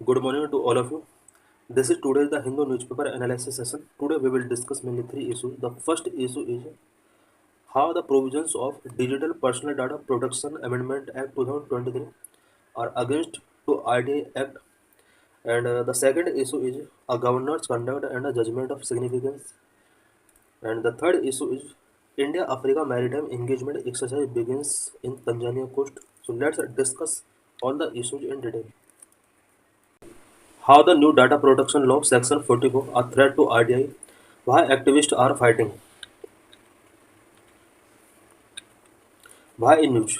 Good morning to all of you. This is today's the Hindu newspaper analysis session. Today we will discuss mainly three issues. The first issue is how the provisions of Digital Personal Data Protection Amendment Act 2023 are against to IDA Act, and the second issue is a governor's conduct and a judgment of significance, and the third issue is India-Africa Maritime Engagement Exercise begins in Tanzania coast. So let's discuss all the issues in detail. How the new data protection law section 44 a threat to RDI? Why activists are fighting? Why in news?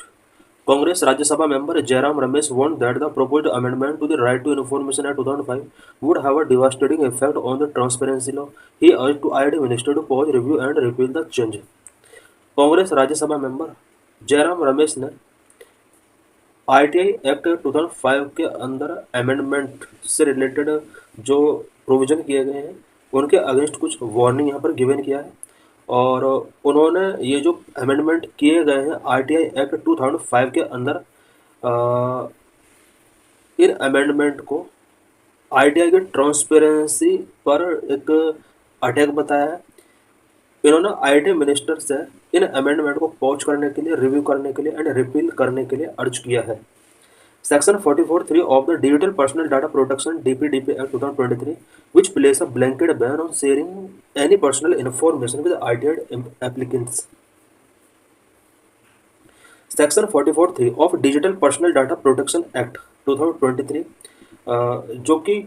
Congress Rajya Sabha member Jairam Ramesh warned that the proposed amendment to the Right to Information Act 2005 would have a devastating effect on the transparency law. He urged to IIT minister to pause review and repeal the change. Congress Rajya Sabha member Jairam Ramesh ने ITI act 2005 के अंदर amendment से related जो provision किए गए हैं उनके against कुछ वार्निंग यहाँ पर गिवन किया है और उन्होंने ये जो अमेंडमेंट किए गए हैं आरटीआई एक्ट 2005 के अंदर अ, इन अमेंडमेंट को आरटीआई की ट्रांसपेरेंसी पर एक अटैक बताया है। इन्होंने आईटी मिनिस्टर से इन अमेंडमेंट को पॉज करने के लिए रिव्यू करने के लिए एंड रिपील करने के लिए अर्ज किया है। Section 44(3) of the Digital Personal Data Protection (DPDP) Act 2023, which places a blanket ban on sharing any personal information with ITI applicants. Section 44(3) of Digital Personal Data Protection Act 2023, जो कि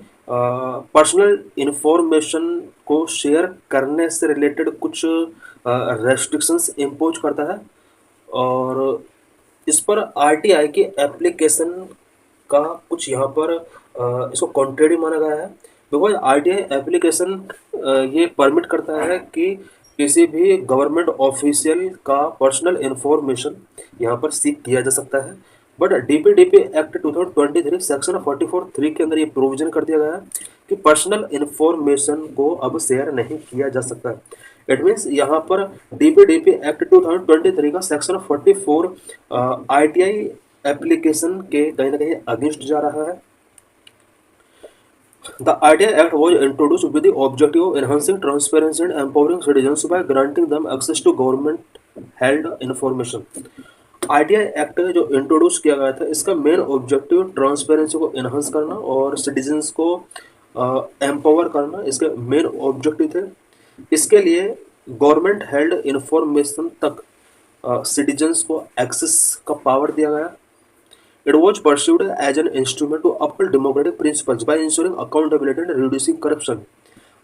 personal information को share करने से related कुछ restrictions impose करता है और इस पर आरटीआई की एप्लीकेशन का कुछ यहाँ पर इसको कॉन्ट्रेरी माना गया है बिकॉज आरटीआई एप्लीकेशन ये परमिट करता है कि किसी भी गवर्नमेंट ऑफिशियल का पर्सनल इंफॉर्मेशन यहाँ पर सीख किया जा सकता है। बट डीपीडीपी एक्ट 2023 सेक्शन 44(3) के अंदर ये प्रोविजन कर दिया गया है कि पर्सनल इंफॉर्मेशन को अब शेयर नहीं किया जा सकता है। इट मीन्स यहाँ पर डीपीडीपी एक्ट 2023 का सेक्शन 44 आईटीआई एप्लीकेशन के कहीं ना कहीं अगेंस्ट जा रहा है। The IDEA Act was introduced with the objective of enhancing transparency and empowering citizens by granting them access to government-held information. ITI act जो इंट्रोड्यूस किया गया था इसका मेन ऑब्जेक्टिव ट्रांसपेरेंसी को इन्हांस करना और सिटीजन्स को एम्पावर करना इसके मेन ऑब्जेक्टिव थे। इसके लिए गवर्नमेंट हेल्ड इंफॉर्मेशन तक सिटीजन्स को एक्सेस का पावर दिया गया। It was pursued as an instrument to uphold democratic principles by ensuring accountability and reducing corruption.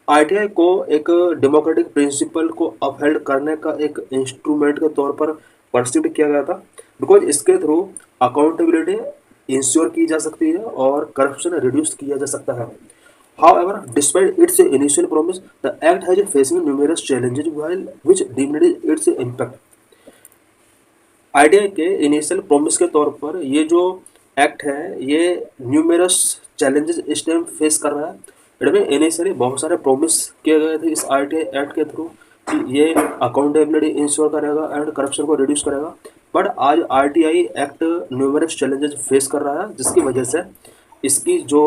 ITI को एक डेमोक्रेटिक प्रिंसिपल को अपहेल्ड करने का एक इंस्ट्रूमेंट के तौर पर परसीव किया गया था बिकॉज इसके थ्रू अकाउंटेबिलिटी इंश्योर की जा सकती है और करप्शन रिड्यूस किया जा सकता है। However, despite its initial promise, the act has facing numerous challenges which diminish its impact. ITI के इनिशियल प्रोमिस के तौर पर ये जो एक्ट है ये न्यूमेरस चैलेंजेस इस टाइम फेस कर रहा है। इनमें इनिशियली बहुत सारे प्रोमिस किए गए थे इस आईटीआई एक्ट के थ्रू कि ये अकाउंटेबिलिटी इंश्योर करेगा एंड करप्शन को रिड्यूस करेगा। बट आज RTI act numerous challenges face कर रहा है जिसकी वजह से इसकी जो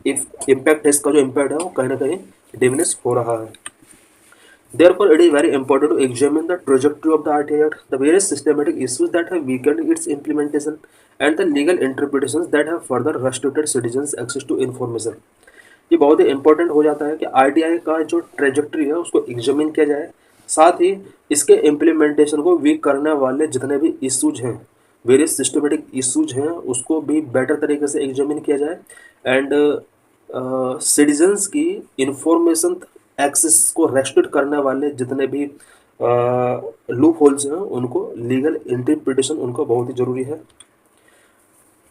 इम्पैक्ट है इसका जो इम्पैक्ट है वो कहीं ना कहीं डिमिनिश हो रहा है। Therefore, it is very important to examine the trajectory of the RTA Act, the various systematic issues that have weakened its implementation, and the legal interpretations that have further restricted citizens' access to information. ये बहुत ही important हो जाता है कि RTI का जो trajectory है उसको एग्जामिन किया जाए, साथ ही इसके इम्प्लीमेंटेशन को वीक करने वाले जितने भी इश्यूज हैं, वेरियस सिस्टमेटिक इश्यूज हैं, उसको भी बेटर तरीके से एग्जामिन किया जाए एंड सिटीजन्स की इंफॉर्मेशन एक्सेस को रेस्ट्रिक्ट करने वाले जितने भी लूप होल्स हैं उनको लीगल इंटरप्रिटेशन उनको बहुत ही जरूरी है।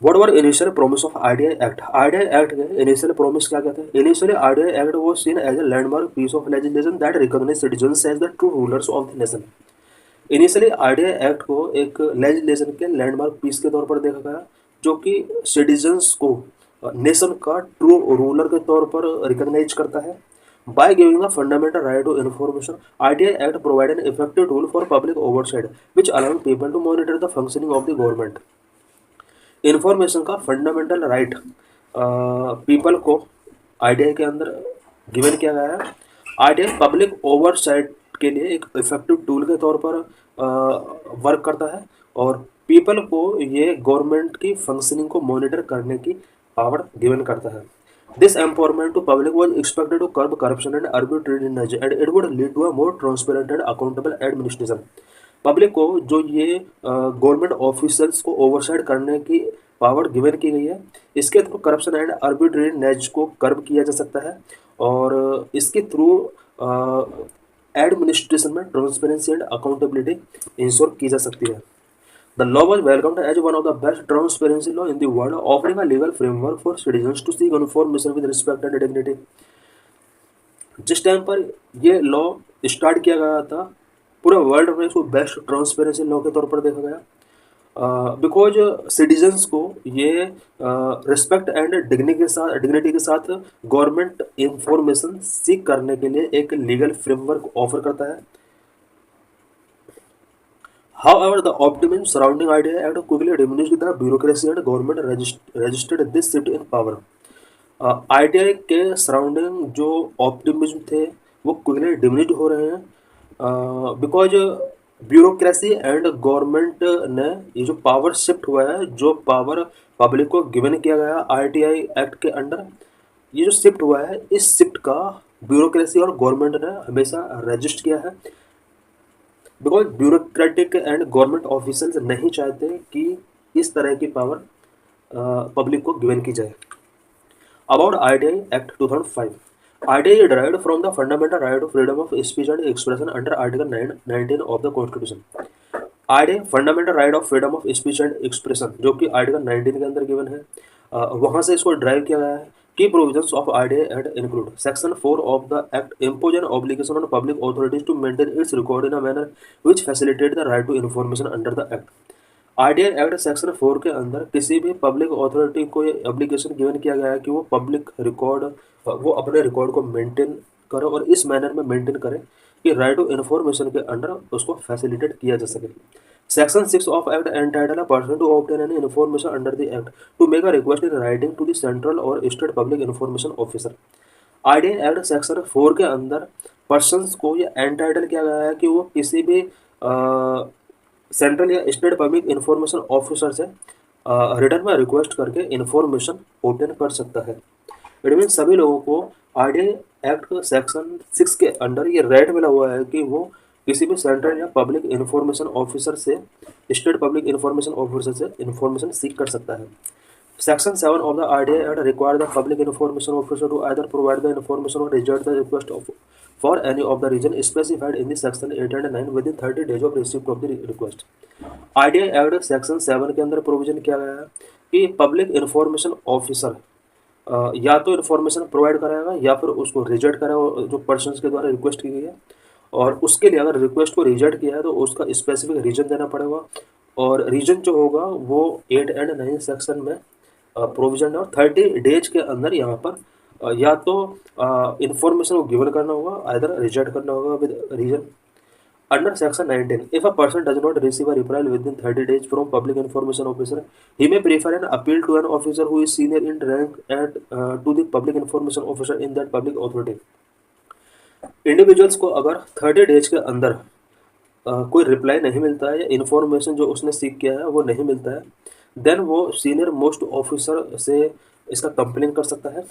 What were initial promise of IDI Act? IDI Act के initial promise क्या कहते हैं? Initially, IDI Act was seen as a landmark piece of legislation that recognized citizens as the true rulers of the nation. Initially, IDI Act को एक legislation के landmark piece के तौर पर देखा गया जो कि citizens को नेशन का ट्रू रूलर के तौर पर रिकॉग्नाइज करता है। By giving a fundamental right to information, IDI Act provided an effective tool for public oversight, which allowed people to monitor the functioning of the government. Information का fundamental right people को RTI के अंदर given किया गया है। RTI public oversight के लिए एक इफेक्टिव टूल के तौर पर वर्क करता है और पीपल को ये गवर्नमेंट की फंक्शनिंग को मॉनिटर करने की पावर गिवन करता है। This empowerment to public was expected to curb corruption and arbitrariness and it would lead to a more transparent and accountable administration। Public को जो ये गवर्नमेंट ऑफिसर्स को ओवरसाइड करने की पावर गिवन की गई है, इसके थ्रू करप्शन एंड आर्बिट्रेरीनेस को कर्ब किया जा सकता है और इसके थ्रू एडमिनिस्ट्रेशन में ट्रांसपेरेंसी एंड अकाउंटेबिलिटी इंश्योर की जा सकती है। The law was welcomed as one of the best transparency law in the world, offering a legal framework for citizens to seek information with respect and dignity। जिस time पर ये law start किया गया था, पूरे वर्ल्ड में इसको best transparency law के तौर पर देखा गया, बिकॉज सिटीजन्स को ये रिस्पेक्ट एंड डिग्निटी के साथ गवर्नमेंट इंफॉर्मेशन सीख करने के लिए एक लीगल फ्रेमवर्क ऑफर करता है। However, the optimism surrounding IDA Act quickly diminished the bureaucracy and government registered this shift in power। ITI के सराउंडिंग जो ऑप्टिमिज्म थे वो क्विकली डिमिनिश हो रहे हैं बिकॉज ब्यूरोक्रेसी एंड गवर्नमेंट ने ये जो पावर शिफ्ट हुआ है, जो पावर पब्लिक को गिवन किया गया ITI एक्ट के अंडर, ये जो शिफ्ट हुआ है, इस शिफ्ट का ब्यूरोक्रेसी और गवर्नमेंट ने हमेशा रजिस्ट किया है because bureaucratic and government officers नहीं चाहते कि इस तरह की पावर पब्लिक को गिवन की जाए। About ITI act 2005, ITI is derived from the fundamental right of freedom of speech and expression under Article 19 of the Constitution। ITI fundamental right of freedom of speech and expression जो कि article 19 के अंदर given है, वहाँ से इसको drive किया गया है। की provisions of ITI act include section 4 of the act impose an obligation on public authorities to maintain its record in a manner which facilitate the right to information under the act. ITI act section 4 के अंदर किसी भी public authority को ये application given किया गया है कि वो पब्लिक रिकॉर्ड, वो अपने रिकॉर्ड को मेंटेन करे और इस मैनर में मेंटेन करे कि राइट टू इन्फॉर्मेशन के अंडर उसको फैसिलिटेट किया जा सके। Section 6 of act entitle a person to obtain any information under the act to make a request in writing to the central और state public information officer. ITI act section 4 के अंदर persons को ये entitle किया गया है कि वो किसी भी सेंट्रल या स्टेट पब्लिक इन्फॉर्मेशन ऑफिसर से रिटर्न में रिक्वेस्ट करके इन्फॉर्मेशन ऑब्टेन कर सकता है। इट मीन सभी लोगों को ITI एक्ट सेक्शन 6 के अंडर ये राइट मिला हुआ है कि वो किसी भी सेंट्रल या पब्लिक इन्फॉर्मेशन ऑफिसर से, स्टेट पब्लिक इन्फॉर्मेशन ऑफिसर से इन्फॉर्मेशन सीख कर सकता है। Section 7 of the ITI Act require the public information officer to either provide the information or reject the request for any of the reason specified in the section 8 and 9 within 30 days of receipt of the request। ITI Act section 7 के अंदर provision किया गया है कि public information officer या तो information provide कराएगा या फिर उसको रिजेक्ट कराएगा जो पर्सन के द्वारा रिक्वेस्ट की गई है, और उसके लिए अगर रिक्वेस्ट को रिजेक्ट किया है तो उसका स्पेसिफिक रीजन देना पड़ेगा और रीजन जो होगा वो 8 एंड 9 सेक्शन में प्रोविजन है और 30 डेज के अंदर यहाँ पर या तो इन्फॉर्मेशन को गिवन करना होगा, आइदर रिजेक्ट करना होगा with reason. Under section 19, if a person does not receive a reply within 30 days from public information officer, he may prefer an appeal to an officer who is senior in rank at to the public information officer in that public authority। Individuals को अगर 30 days के अंदर कोई reply नहीं मिलता है या information जो उसने सीख किया है वो नहीं मिलता है, देन वो सीनियर मोस्ट ऑफिसर से इसका कंप्लेन कर सकता है।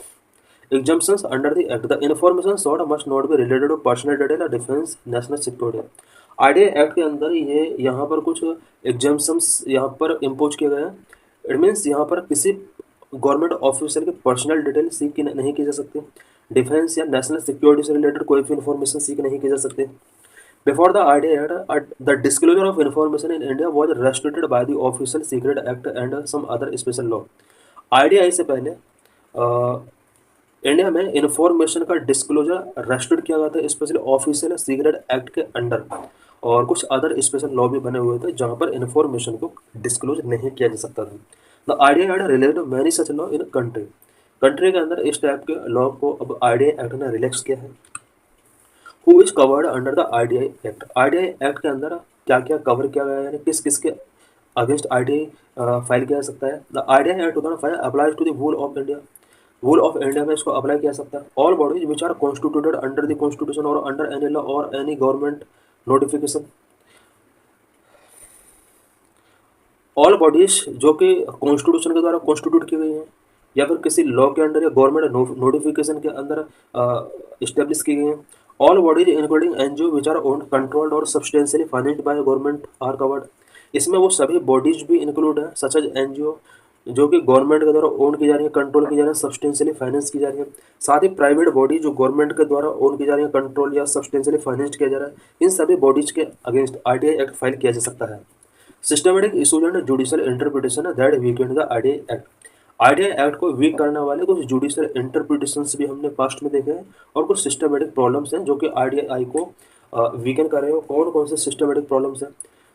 Exemptions under the Act, the information sought must not be related to personal data, defense, national security। ITI act के अंदर ये यहाँ पर कुछ एग्जाम्पन्स यहाँ पर इम्पोज किए गए हैं। इट मीन्स यहाँ पर किसी गवर्नमेंट ऑफिसर की पर्सनल डिटेल सीख नहीं की जा सकती, डिफेंस या नेशनल सिक्योरिटी से रिलेटेड कोई भी इन्फॉर्मेशन सीख नहीं की जा सकती। Before the ITI Act, the disclosure of information in India was restricted by the Official Secret Act and some other special law। ITI से पहले इंडिया में इन्फॉर्मेशन का डिस्क्लोजर रेस्ट्रिक्ट किया गया था स्पेशली ऑफिशियल सीक्रेट एक्ट के under, और कुछ अदर स्पेशल लॉ भी बने हुए थे जहां पर इन्फॉर्मेशन को डिस्क्लोज नहीं किया जा सकता था। The ITI act related many such law in country के अंदर इस टाइप के लॉ को अब ITI एक्ट ने रिलैक्स किया है। Who is covered under the ITI act, ITI act के अंदर क्या क्या कवर किया गया है, यानी किस किस के अगेंस्ट आरटीआई फाइल किया जा सकता है। The RTI act 2005 applies to the whole of India. Whole of India में इसको अप्लाई किया जा सकता है। All bodies which are constituted under the constitution और अंडर एनी लॉ और any government notification. All bodies जो कि कॉन्स्टिट्यूशन के द्वारा कॉन्स्टिट्यूट की गई हैं या फिर किसी लॉ के अंडर या गवर्नमेंट नोटिफिकेशन के अंदर इस्टेब्लिश की गई हैं। All bodies including NGO which are owned controlled और substantially financed by government are covered. इसमें वो सभी बॉडीज भी इंक्लूड है सच एज एनजीओ जो कि गवर्नमेंट के द्वारा ओन की जा रही है, कंट्रोल की जा रही है, सब्सटेंशियली फाइनेंस की जा रही है। साथ ही प्राइवेट बॉडी जो गवर्नमेंट के द्वारा ओन की जा रही है, कंट्रोल या सब्सटेंशियली फाइनेंस किया जा रहा है, इन सभी बॉडीज के अगेंस्ट आरटीआई एक्ट फाइल किया जा सकता है। Systematic issues and judicial interpretation that Weeknd the RTI act. RTI act को वीक करने वाले कुछ जुडिशियल इंटरप्रिटेशंस भी हमने पास्ट में देखे हैं और कुछ सिस्टमेटिक प्रॉब्लम्स हैं जो कि आरटीआई को वीकन कर रहे हो। कौन कौन से सिस्टमेटिक प्रॉब्लम्स हैं?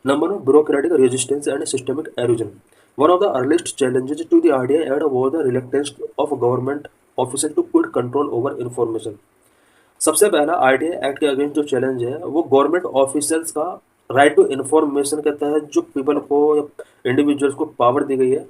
Number 1, bureaucratic resistance and systemic halogen. One of the earliest challenges to the RDI Act was the reluctance of government officials to quit control over information। सबसे पहला आरटीआई एक्ट के अगेंस्ट जो challenge है वो government officials का right to information के तहत जो पीपल को या इंडिविजुअल्स को पावर दी गई है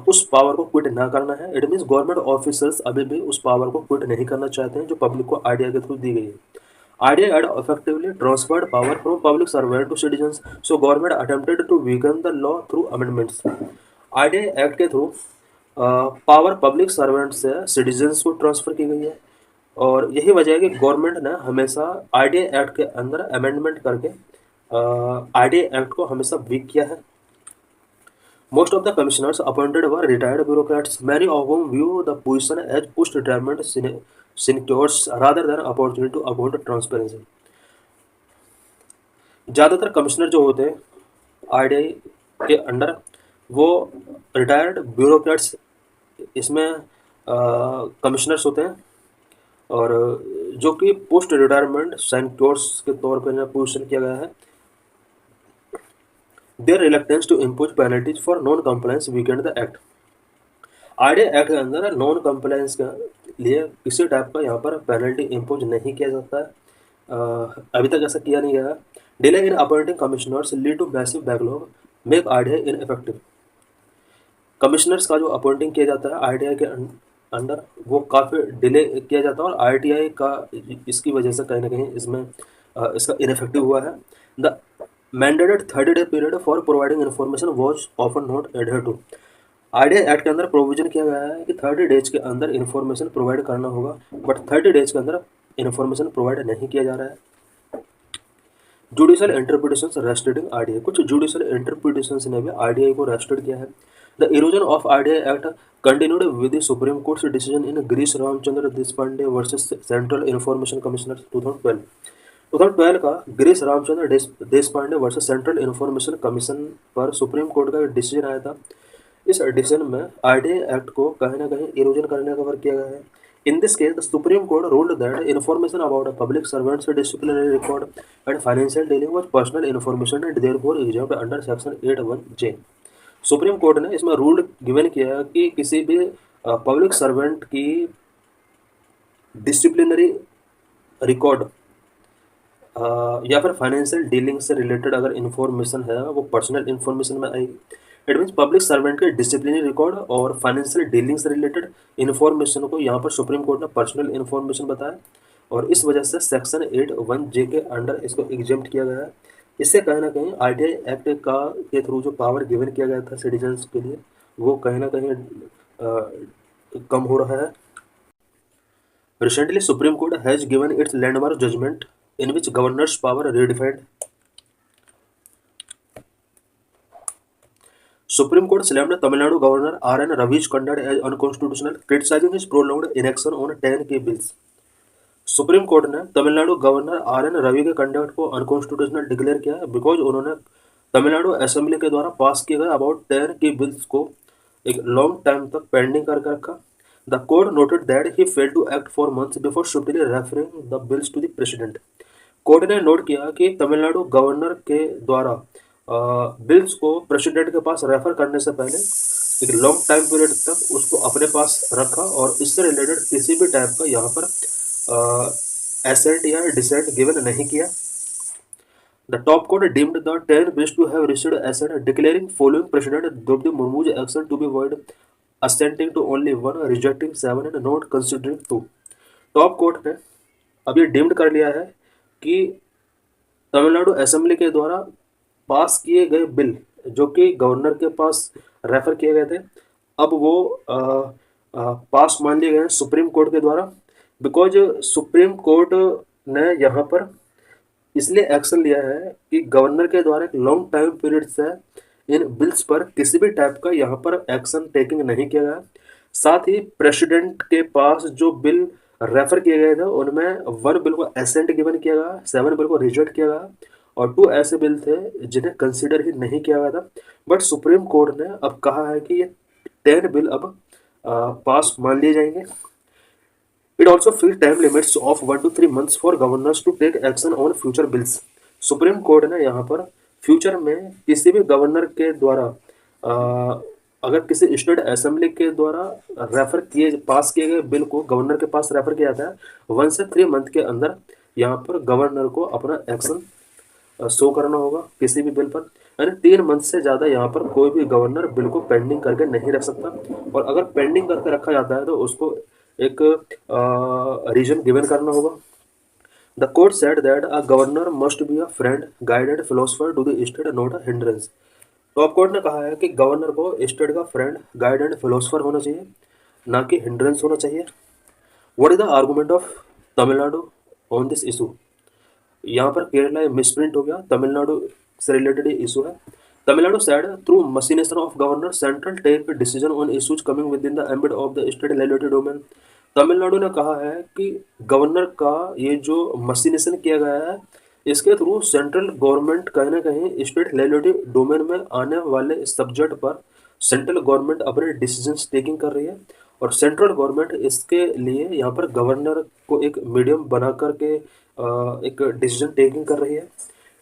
उस पावर को क्विट ना करना है। इट मीन्स गवर्नमेंट ऑफिसर्स अभी भी उस पावर को क्विट नहीं करना चाहते हैं जो पब्लिक को आरटीआई के थ्रू दी गई है। RDI Act effectively transferred power from public servant to citizens, so government attempted to weaken the law through amendments। RDI Act के थ्रू पावर पब्लिक सर्वेंट से सिटीजन्स को ट्रांसफर की गई है और यही वजह है कि गवर्नमेंट ने हमेशा RDI एक्ट के अंदर अमेंडमेंट करके RDI एक्ट को हमेशा वीक किया है। Most of the commissioners appointed were retired bureaucrats, many of whom view the position as post-retirement sinecures rather than opportunity to uphold transparency। ज़्यादातर कमिश्नर जो होते हैं आरटीआई के अंडर वो रिटायर्ड ब्यूरोक्रेट्स इसमें कमिश्नर्स होते हैं और जो कि पोस्ट रिटायरमेंट सिनेक्योर्स के तौर पर इन्हें पोजीशन किया गया है। Their reluctance to impose penalties for non-compliance weakened the act। RTI act के अंदर नॉन कंप्लायंस के लिए किसी टाइप का यहाँ पर पेनल्टी इम्पोज नहीं किया जाता है। अभी तक ऐसा किया नहीं गया। Delay in appointing commissioners lead to massive backlog make RTI ineffective. Commissioners का जो अपॉइंटिंग किया जाता है आरटीआई के अंडर वो काफ़ी डिले किया जाता है और आरटीआई का इसकी वजह से कहीं ना कहीं इसमें इसका इनइफेक्टिव हुआ है। The mandated 30-day period for providing information was often not adhere to. RTI act के अंदर प्रोविजन किया गया है कि 30 डेज के अंदर इन्फॉर्मेशन प्रोवाइड करना होगा बट 30 डेज के अंदर इन्फॉर्मेशन प्रोवाइड नहीं किया जा रहा है। Judicial interpretations restricting RTI. कुछ जुडिशियल इंटरप्रिटेशंस ने भी आरटीआई को रेस्ट्रिक्ट किया है। The erosion of RTI act continued with the supreme courts decision in Girish Ramchandra Deshpande versus central information commissioner 2012 का Girish Ramchandra Deshpande versus central information commission पर सुप्रीम कोर्ट का डिसीजन आया था। इस डिसीजन में आरटीआई एक्ट को कहीं ना कहीं इरोजन करने का वर्क किया गया है। In this case the supreme court ruled that information about a public servants disciplinary record and financial dealing was personal information and therefore examined under section 81J। Supreme court ने इसमें rule given किया कि किसी भी public servant की disciplinary record या फिर financial dealing से रिलेटेड अगर इन्फॉर्मेशन है वो पर्सनल इन्फॉर्मेशन में आएगी। इट मीन्स पब्लिक सर्वेंट के डिसिप्लिनरी रिकॉर्ड और फाइनेंशियल डीलिंग से रिलेटेड इन्फॉर्मेशन को यहाँ पर सुप्रीम कोर्ट ने पर्सनल इन्फॉर्मेशन बताया और इस वजह से सेक्शन 81J के अंडर इसको एग्जेम्प्ट किया गया है। इससे कहीं ना कहीं आरटीआई एक्ट का के थ्रू जो पावर गिवन किया गया था सिटीजन्स के लिए वो कहीं ना कहीं कम हो रहा है। Recently Supreme Court has given its landmark judgement in which governor's power redefined। Supreme Court slammed Tamil Nadu Governor R.N. Ravi's conduct as unconstitutional, criticizing his prolonged inaction on 10 key bills। Supreme court ने Tamil Nadu governor RN. Ravi के conduct को unconstitutional declare किया है because उन्होंने Tamil Nadu assembly के द्वारा पास किए गए अबाउट 10 की बिल्स को एक लॉन्ग टाइम तक पेंडिंग करके रखा। The court noted that he failed to act for months before supremely referring the bills to the president. Court ने नोट किया कि तमिलनाडु गवर्नर के द्वारा बिल्स को प्रेसिडेंट के पास रेफर करने से पहले एक लॉन्ग टाइम पीरियड तक उसको अपने पास रखा और इससे रिलेटेड किसी भी टाइप का यहाँ पर एसेंट या डिसेंट गिवन नहीं किया। The top court deemed the 10 bills to have received assent, declaring following President Draupadi Murmu's action to be void, assenting to only one, rejecting 7 and not considering 2. Top court ने अब ये deemed कर लिया है कि Tamil Nadu assembly के द्वारा पास किए गए बिल जो कि गवर्नर के पास रेफर किए गए थे, अब वो पास मान लिए गए हैं सुप्रीम कोर्ट के द्वारा, बिकॉज सुप्रीम कोर्ट ने यहाँ पर इसलिए एक्शन लिया है कि गवर्नर के द्वारा एक लॉन्ग टाइम पीरियड से इन बिल्स पर किसी भी टाइप का यहाँ पर एक्शन टेकिंग नहीं किया गया। साथ ही प्रेसिडेंट के पास जो बिल रेफर किए गए थे उनमें 1 बिल को एसेंट गिवन किया गया, 7 बिल को रिजेक्ट किया गया और 2 ऐसे बिल थे जिन्हें कंसिडर ही नहीं किया गया था। बट सुप्रीम कोर्ट ने अब कहा है कि ये 10 बिल अब पास मान लिए जाएंगे। It also fixed time limits of 1 to 3 months for governors to take action on future bills. Supreme court ने यहाँ पर फ्यूचर में किसी भी गवर्नर के द्वारा अगर किसी स्टेट असेंबली के द्वारा रेफर किए पास किए गए बिल को गवर्नर के पास रेफर किया जाता है 1 से 3 मंथ के अंदर यहाँ पर गवर्नर को अपना एक्शन शो करना होगा किसी भी बिल पर। यानी 3 मंथ से ज़्यादा यहाँ पर कोई भी गवर्नर बिल को पेंडिंग करके नहीं रख सकता, और अगर पेंडिंग करके रखा जाता है तो उसको एक रीजन गिवन करना होगा। The court said that a governor must be a friend guide and philosopher to the state not a hindrance. Top court ने कहा है कि गवर्नर को स्टेट का फ्रेंड गाइड एंड फिलोसफर होना चाहिए, ना कि हिंड्रेंस होना चाहिए। What is the argument of Tamil Nadu on this issue? यहाँ पर केरला मिसप्रिंट हो गया, तमिलनाडु से रिलेटेड इशू है। Tamil Nadu said through machination of governor central take decision on issues coming within the ambit of the state legislative domain। Tamil Nadu ने कहा है कि गवर्नर का ये जो मशीनेशन किया गया है इसके थ्रू सेंट्रल गवर्नमेंट कहीं ना कहीं स्टेट लेजिस्लेटिव डोमेन में आने वाले सब्जेक्ट पर सेंट्रल गवर्नमेंट अपने डिसीजंस टेकिंग कर रही है, और सेंट्रल गवर्नमेंट इसके लिए यहाँ पर गवर्नर को एक मीडियम बना करके एक डिसीजन टेकिंग कर रही है।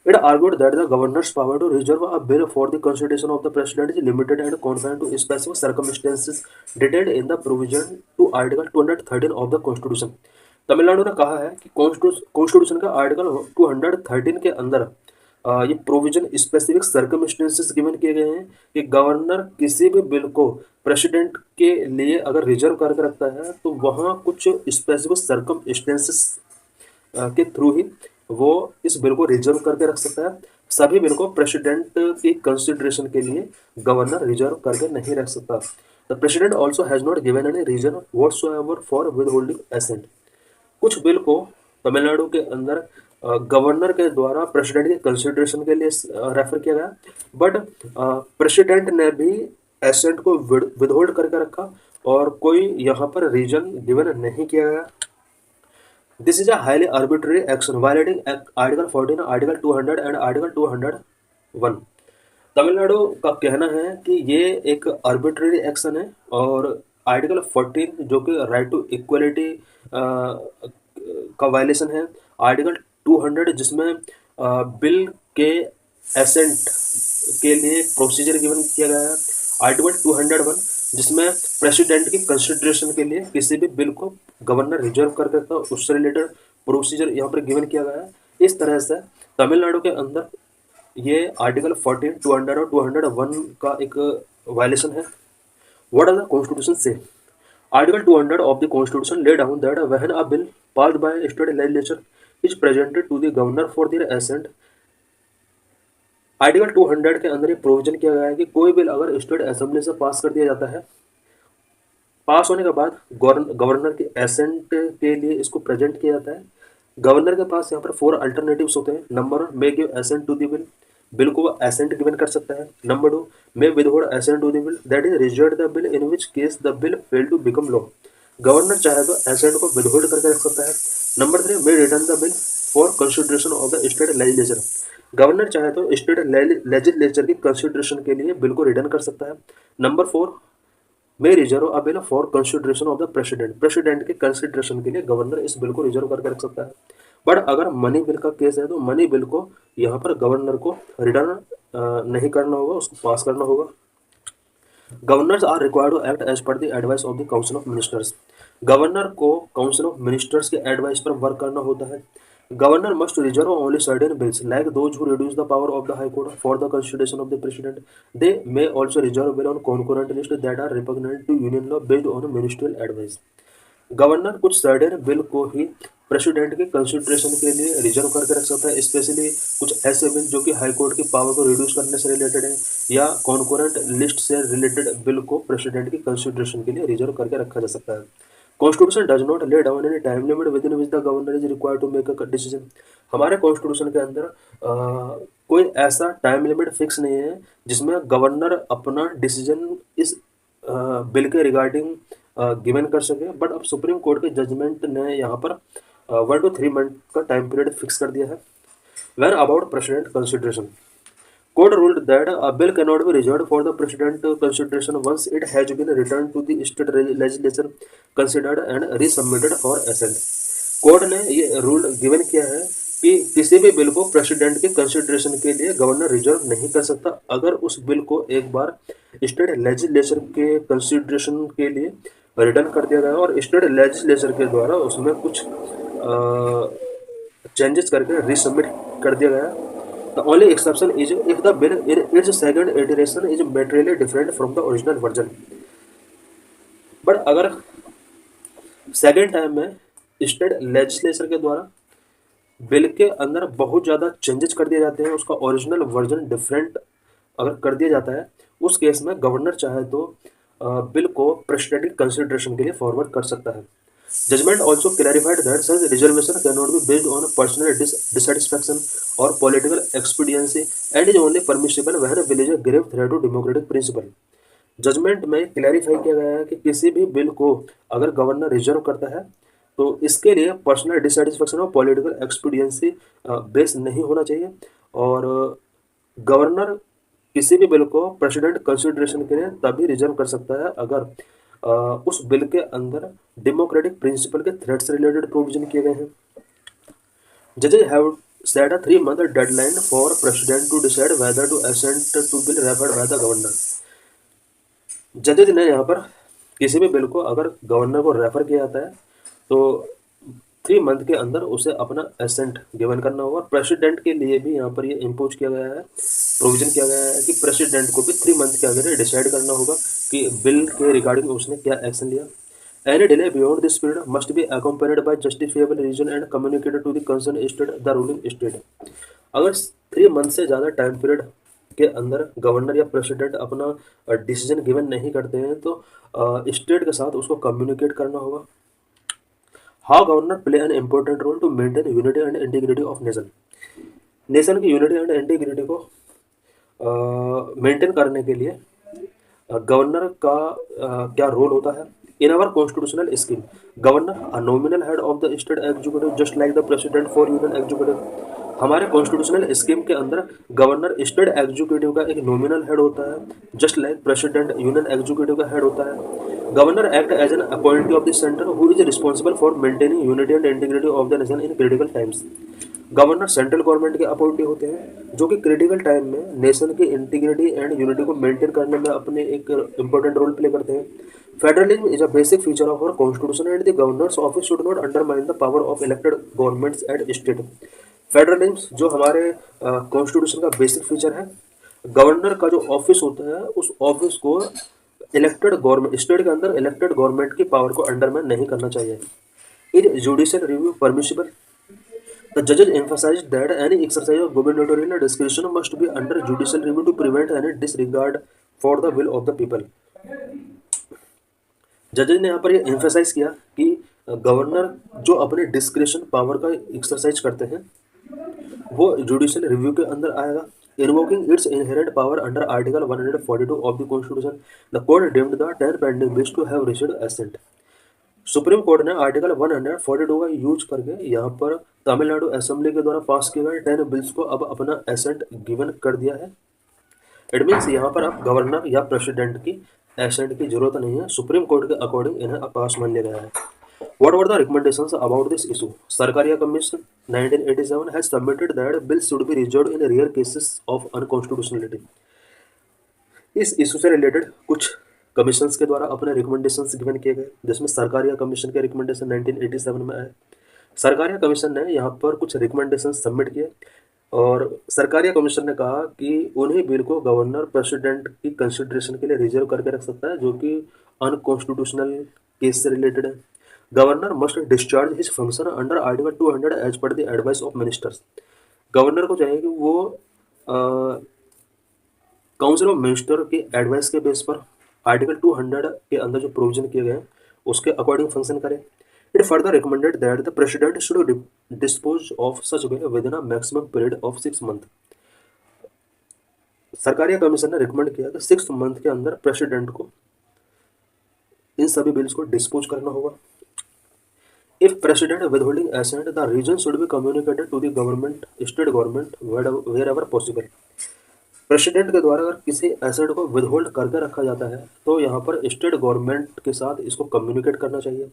It argued that the governor's power to reserve a bill for the consideration of the president is limited and confined to specific circumstances detailed in the provision to Article 213 of the Constitution। Tamil Nadu ने कहा है कि constitution का article 213 के अंदर ये provision specific circumstances given किए गए हैं कि गवर्नर किसी भी बिल को प्रेसिडेंट के लिए अगर रिजर्व करके रखता है तो वहाँ कुछ स्पेसिफिक सर्कमस्टेंसेस के थ्रू ही वो इस बिल को रिजर्व करके रख सकता है। सभी बिल को प्रेसिडेंट की कंसिडरेशन के लिए गवर्नर रिजर्व करके नहीं रख सकता। The president also has not given any reason whatsoever for withholding assent. कुछ बिल को तमिलनाडु के अंदर गवर्नर के द्वारा प्रेसिडेंट के कंसिडरेशन के लिए रेफर किया गया, बट प्रेसिडेंट ने भी एसेंट को विदहोल्ड करके रखा और कोई यहाँ पर रीजन गिवन नहीं किया गया। This is a highly arbitrary action violating Article 14, Article 200 and Article 201। Tamil Nadu का कहना है कि ये एक आर्बिट्रेरी एक्शन है और आर्टिकल 14 जो कि राइट टू इक्वलिटी का वायलेशन है, आर्टिकल 200 जिसमें बिल के एसेंट के लिए प्रोसीजर गिवन किया गया है, आर्टिकल 201 जिसमें प्रेसिडेंट की कंसिडरेशन के लिए किसी भी बिल को गवर्नर रिजर्व कर देता है, उससे रिलेटेड प्रोसीजर यहाँ पर गिवन किया गया है। इस तरह से तमिलनाडु के अंदर ये आर्टिकल 14, 200 और 201 का एक वायलेशन है। What are the constitution say? Article 200 of the constitution lay down that when a bill passed by state legislature is presented to the governor for their assent. Article 200 के अंदर ये प्रोविजन किया गया है कि कोई बिल अगर स्टेट असेंबली से पास कर दिया जाता है, पास होने के बाद गवर्नर के एसेंट के लिए इसको प्रेजेंट किया जाता है। गवर्नर के पास यहाँ पर 4 अल्टरनेटिव्स होते हैं। Number 1, may give assent to the bill, bill को वो एसेंट गिवन कर सकता है। Number 2, may withhold assent to the bill, that is reject the bill in which case the bill fail to become law. Governor चाहे तो assent को withhold करके रख सकता है। Number 3, may return the bill for consideration of the state legislature. Governor चाहे तो state legislature की कंसिडरेशन के लिए बिल को रिटर्न कर सकता है। Number 4, may reserve a bill for consideration of the president. President के कंसिडरेशन के लिए गवर्नर इस बिल को रिजर्व करके रख सकता है। बट अगर मनी बिल का केस है तो मनी बिल को यहाँ पर गवर्नर को रिटर्न नहीं करना होगा, उसको पास करना होगा। Governors are required to act as per the advice of the council of ministers. Governor को काउंसिल ऑफ मिनिस्टर्स के एडवाइस पर वर्क करना होता है। Governor must reserve only certain bills, like those who reduce the power of the High Court for the consideration of the President. They may also reserve bill on concurrent list that are repugnant to union law based on ministerial advice. Governor कुछ certain bill को ही president के consideration के लिए reserve करके रख सकता है, specially कुछ ऐसे बिल जो कि हाई कोर्ट की पावर को रिड्यूस करने से रिलेटेड है या कॉन्करेंट लिस्ट से रिलेटेड बिल को प्रेसिडेंट की कंसिडरेशन के लिए रिजर्व करके रखा जा सकता है। Constitution does not lay down any time limit within which the governor is required to make a decision. हमारे कॉन्स्टिट्यूशन के अंदर कोई ऐसा टाइम लिमिट फिक्स नहीं है जिसमें गवर्नर अपना डिसीजन इस बिल के रिगार्डिंग गिवन कर सके, बट अब सुप्रीम कोर्ट के जजमेंट ने यहाँ पर 1 to 3 मंथ का टाइम पीरियड फिक्स कर दिया है। When about president consideration, court ruled that a bill can not be reserve for the president consideration once it has been return to the state legislature considered and resubmitted for assent. Court ने ये rule given किया है कि किसी भी bill को president के consideration के लिए गवर्नर रिजर्व नहीं कर सकता अगर उस बिल को एक बार स्टेट लेजिस्लेचर के कंसिडरेशन के लिए रिटर्न कर दिया गया और स्टेट लेजिस्लेचर के द्वारा उसमें कुछ चेंजेस करके रीसबमिट कर दिया गया। The only exception is if the bill in its second iteration is materially different from the original version. But अगर सेकेंड टाइम में स्टेट लेजिस्लेचर के द्वारा बिल के अंदर बहुत ज़्यादा चेंजेस कर दिए जाते हैं, उसका ओरिजिनल वर्जन डिफरेंट अगर कर दिया जाता है, उस केस में गवर्नर चाहे तो बिल को प्रेसिडेंट की कंसिडरेशन के लिए फॉरवर्ड कर सकता है। Judgment also clarified that such reservation can not be based on personal dissatisfaction और political expediency and is only permissible when bill is a grave threat to democratic principle. Judgment में clarify किया गया है कि किसी भी बिल को अगर गवर्नर रिजर्व करता है तो इसके लिए पर्सनल डिससेटिस्फैक्शन और पॉलिटिकल एक्सपीडियंसी बेस नहीं होना चाहिए, और गवर्नर किसी भी बिल को प्रेसिडेंट कंसिडरेशन के लिए तभी रिजर्व कर सकता है अगर उस बिल के अंदर डेमोक्रेटिक प्रिंसिपल के थ्रेड से रिलेटेड प्रोविजन किए गए हैं। जजेज have set a 3 month deadline for president to decide whether to assent to bill referred by the governor। जजेज ने यहाँ पर किसी भी बिल को अगर गवर्नर को रेफर किया जाता है तो 3 मंथ के अंदर उसे अपना एसेंट गिवन करना होगा। प्रेसिडेंट के लिए भी यहाँ पर ये इम्पोज किया गया है, प्रोविजन किया गया है कि प्रेसिडेंट को भी 3 मंथ के अंदर डिसाइड करना होगा कि बिल के रिगार्डिंग उसने क्या एक्शन लिया। Any delay beyond this period must be accompanied by justifiable reason and communicated to the concern state the ruling state. अगर 3 मंथ से ज़्यादा टाइम पीरियड के अंदर गवर्नर या प्रेसिडेंट अपना डिसीजन गिवन नहीं करते हैं तो स्टेट के साथ उसको कम्युनिकेट करना होगा। How governor play an important role to maintain unity and integrity of nation. Nation की यूनिटी एंड इंटीग्रिटी को मेंटेन करने के लिए गवर्नर का क्या रोल होता है। In our constitutional scheme governor a nominal head of the state executive just like the president for union executive. हमारे कॉन्स्टिट्यूशनल स्कीम के अंदर गवर्नर स्टेट एग्जीक्यूटिव का एक नॉमिनल हेड होता है, just like president union executive का head होता है। Governor act as an appointee of the centre who is responsible for maintaining unity and integrity of the nation in critical times. Governor central government के appointee होते हैं जो कि critical time में nation की इंटीग्रिटी एंड यूनिटी को maintain करने में अपने एक इंपॉर्टेंट रोल प्ले करते हैं। Federalism is a basic feature of our constitution and the governors office should not undermine the power of elected governments eight state. Federalism जो हमारे कॉन्स्टिट्यूशन का बेसिक फीचर है, गवर्नर का जो ऑफिस होता है उस ऑफिस को इलेक्टेड गवर्नमेंट स्टेट के अंदर इलेक्टेड गवर्नमेंट की पावर को अंडरमाइन नहीं करना चाहिए। Is judicial review permissible. The judges emphasized that any exercise of gubernatorial discretion must be under judicial review to prevent any disregard for the will of the people। जजेज ने यहाँ पर ये emphasise किया कि गवर्नर जो अपने डिस्क्रिशन पावर का exercise करते हैं वो जुडिशियल रिव्यू के अंदर आएगा। Invoking its inherent power under article 142 of the constitution the court deemed the 10 pending bills to have received assent. Supreme court ने आर्टिकल 142 का यूज करके यहाँ पर तमिलनाडु असेंबली के द्वारा पास किए गए 10 बिल्स को अब अपना एसेंट गिवन कर दिया है। इट मीन्स यहाँ पर अब गवर्नर या प्रेसिडेंट की एसेंट की जरूरत नहीं है, सुप्रीम कोर्ट के अकॉर्डिंग इन्हें पास मान लिया गया है। What were the recommendations about this issue? Sarkaria Commission 1987 has submitted that bills should be reserved in rare cases of unconstitutionality। इस इशू से रिलेटेड कुछ कमीशंस के द्वारा अपने रिकमेंडेशंस गिवन किए गए जिसमें सरकारिया कमीशन के रिकमेंडेशन 1987 में आए। सरकारिया कमीशन ने यहाँ पर कुछ रिकमेंडेशन सबमिट किए और सरकारिया कमीशन ने कहा कि उन्हीं बिल को गवर्नर प्रेसिडेंट की कंसिडरेशन के लिए रिजर्व करके रख सकता है, जो कि अनकॉन्स्टिट्यूशनल केस से रिलेटेड है। Governor must discharge his function under article 200 as per the advice of ministers. Governor को चाहिए कि वो काउंसिल ऑफ मिनिस्टर के एडवाइस के बेस पर आर्टिकल 200 के अंदर जो प्रोविजन किए गए हैं उसके अकॉर्डिंग फंक्शन करे। It further recommended that the president should dispose of such bill within a maximum period of 6 month. सरकारी कमीशन ने रिकमेंड किया कि 6 मंथ के अंदर प्रेसिडेंट को इन सभी बिल्स को डिस्पोज करना होगा। If president withholding assent, the region should be communicated to the government, state government, wherever possible। President के द्वारा अगर किसी एसेट को विदहोल्ड करके रखा जाता है तो यहाँ पर स्टेट गवर्नमेंट के साथ इसको कम्युनिकेट करना चाहिए।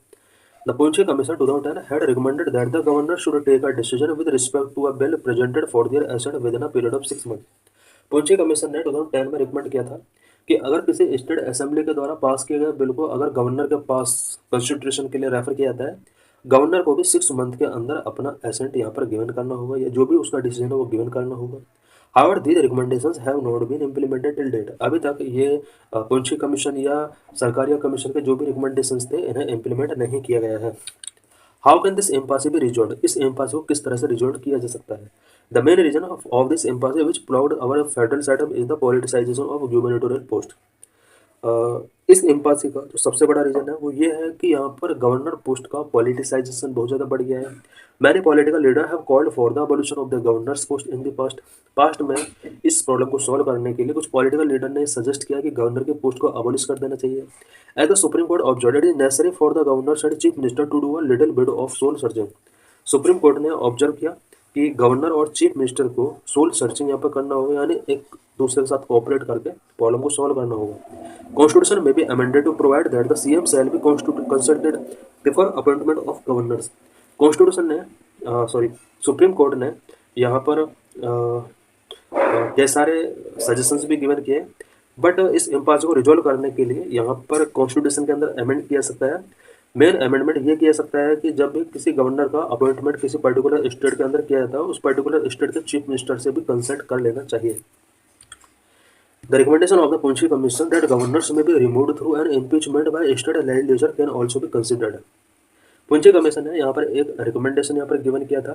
The Punchhi commission 2010 had recommended that the governor should take a decision with respect to a bill presented for their assent within a period of 6 months। पूंछी commission ने 2010 में रिकमेंड किया था कि अगर किसी स्टेट असेंबली के द्वारा पास किए गए बिल को अगर गवर्नर के पास कंसिडरेशन के लिए रेफर किया जाता है, गवर्नर को भी 6 मंथ के अंदर अपना एसेंट यहाँ पर गिवन करना होगा या जो भी उसका डिसीजन है वो गिवन करना होगा। However, these recommendations have not been implemented till date। अभी तक ये पूंछी कमीशन या सरकारिया कमीशन के जो भी रिकमेंडेशंस थे इन्हें इम्प्लीमेंट नहीं किया गया है। How can this impasse be resolve? इस इम्पास को किस तरह से रिजॉल्व किया जा सकता है? The main reason of this impasse which ploughed our federal setup is the politicization of gubernatorial post. इस इम्पासी का जो सबसे बड़ा रीजन है वो ये है कि यहाँ पर गवर्नर पोस्ट का पॉलिटिसाइजेशन बहुत ज़्यादा बढ़ गया है। Many political leader have called for the abolition of the governors post in the past में इस प्रॉब्लम को सॉल्व करने के लिए कुछ पॉलिटिकल लीडर ने सजेस्ट किया कि गवर्नर के पोस्ट को अबॉलिश कर देना चाहिए। As the supreme court observe it is necessary for the governor and chief minister to do a little bit of soul searching. Supreme court ने ऑब्जर्व किया कि गवर्नर और चीफ मिनिस्टर को सोल सर्चिंग यहाँ पर करना होगा, यानी एक दूसरे के साथ कोऑपरेट करके प्रॉब्लम को सॉल्व करना होगा। कॉन्स्टिट्यूशन में भी amended to provide that the CM shall be consulted before appointment of governors. Constitution ने सुप्रीम कोर्ट ने यहाँ पर कई सारे सजेशंस भी गिवन किए, बट इस इम्पास को रिजॉल्व करने के लिए यहाँ पर कॉन्स्टिट्यूशन के अंदर अमेंड किया सकता है। मेन अमेंडमेंट ये किया सकता है कि जब भी किसी गवर्नर का अपॉइंटमेंट किसी पर्टिकुलर स्टेट के अंदर किया जाता है उस पर्टिकुलर स्टेट के चीफ मिनिस्टर से भी कंसल्ट कर लेना चाहिए। The recommendation of the Punchhi commission that governors may be removed through an impeachment by state legislature can also be considered. Punchhi commission ने यहाँ पर एक रिकमेंडेशन यहाँ पर गिवन किया था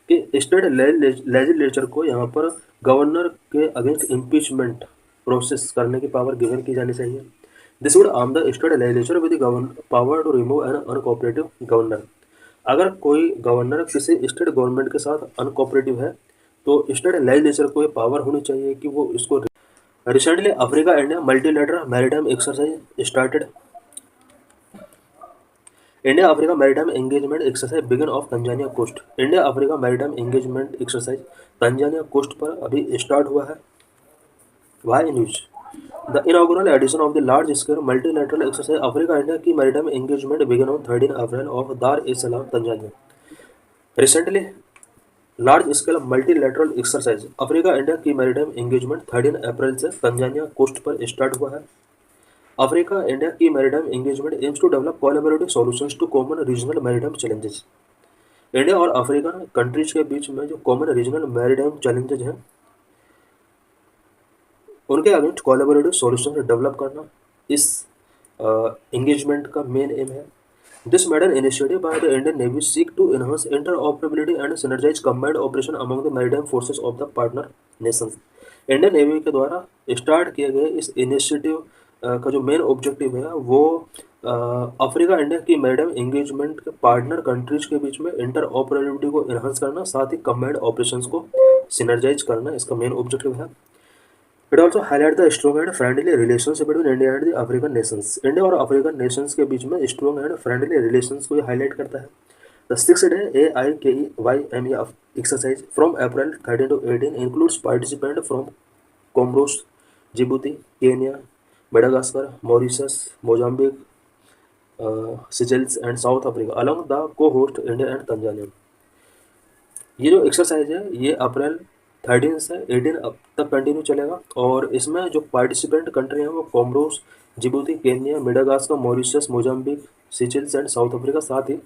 कि स्टेट लेजिस्लेचर को यहाँ पर गवर्नर के अगेंस्ट इम्पीचमेंट प्रोसेस करने की पावर गिवन की जानी चाहिए। This would arm the state legislature with power to remove an uncooperative governor. अगर कोई गवर्नर किसी स्टेट गवर्नमेंट के साथ अनकोऑपरेटिव है तो स्टेट लेजिस्लेचर को ये पावर होनी चाहिए कि वो इसको। Recently Africa India multilateral maritime exercise started. India Africa maritime engagement exercise begin off Tanzania coast. India Africa maritime engagement exercise Tanzania coast पर अभी स्टार्ट हुआ है। Why news the inaugural edition of the large scale multilateral exercise Africa India की maritime engagement begin on 13 April off Dar es Salaam Tanzania. Recently large scale multilateral exercise Africa India की maritime engagement 13 April से Tanzania coast पर start हुआ है। Africa India की maritime engagement aims to develop collaborative solutions to common regional maritime challenges. India और African countries के बीच में जो कॉमन रीजनल मैरीटाइम चैलेंजेज हैं उनके अगेंस्ट कोलैबोरेटिव सॉल्यूशन डेवलप करना इस एंगेजमेंट का मेन एम है। This medal initiative by the Indian navy seek to enhance interoperability and synergise combined operation among the maritime forces of the partner nations. Indian navy के द्वारा start किए गए इस initiative का जो मेन ऑब्जेक्टिव है वो अफ्रीका इंडिया की मैरीटाइम एंगेजमेंट के पार्टनर कंट्रीज के बीच में इंटरऑपरेबिलिटी को एनहांस करना, साथ ही कंबाइंड ऑपरेशंस को सिनर्जाइज करना इसका मेन ऑब्जेक्टिव है। It also highlight the strong and friendly relationship between India and the African Nations. India और अफ्रीकन नेशंस के बीच में स्ट्रॉन्ग एंड फ्रेंडली रिलेशंस को ये हाईलाइट करता है। The 6-day AIKEYME exercise from April 13 to 18 includes participant from Comoros, Djibouti, Kenya, Madagascar, Mauritius, Mozambique, Seychelles and South Africa along the co host India and Tanzania. ये जो exercise है ये अप्रैल 13 से 18 अब तक कंटिन्यू चलेगा। और इसमें जो पार्टिसिपेंट कंट्री हैं वो Comoros, Djibouti, Kenya, Madagascar, Mauritius, Mozambique, Seychelles and South Africa. साथ ही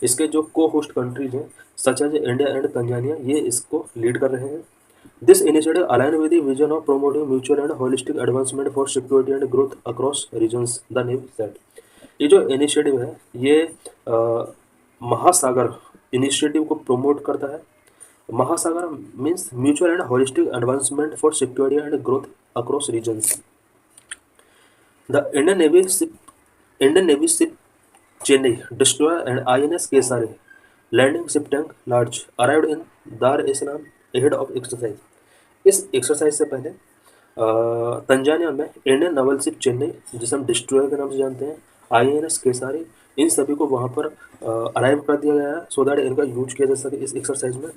इसके जो को होस्ट कंट्रीज हैं such as India and Tanzania, ये इसको लीड कर रहे हैं। This initiative align with the vision of promoting mutual and holistic advancement for security and growth across regions, the navy said. ये जो इनिशिएटिव है ये महासागर इनिशिएटिव को प्रमोट करता है। Mahasagar means mutual and holistic advancement for security and growth across regions. The Indian Navy ship Chennai destroyer and INS Kesari landing ship tank large arrived in Dar es Salaam ahead of exercise। इस exercise से पहले Tanzania में Indian Naval ship Chennai, जिसे हम destroyer के नाम से जानते हैं, INS केसारी, इन सभी को वहाँ पर अराइव कर दिया गया है सो दैट इनका यूज किया जा सके इस एक्सरसाइज में।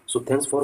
So thanks for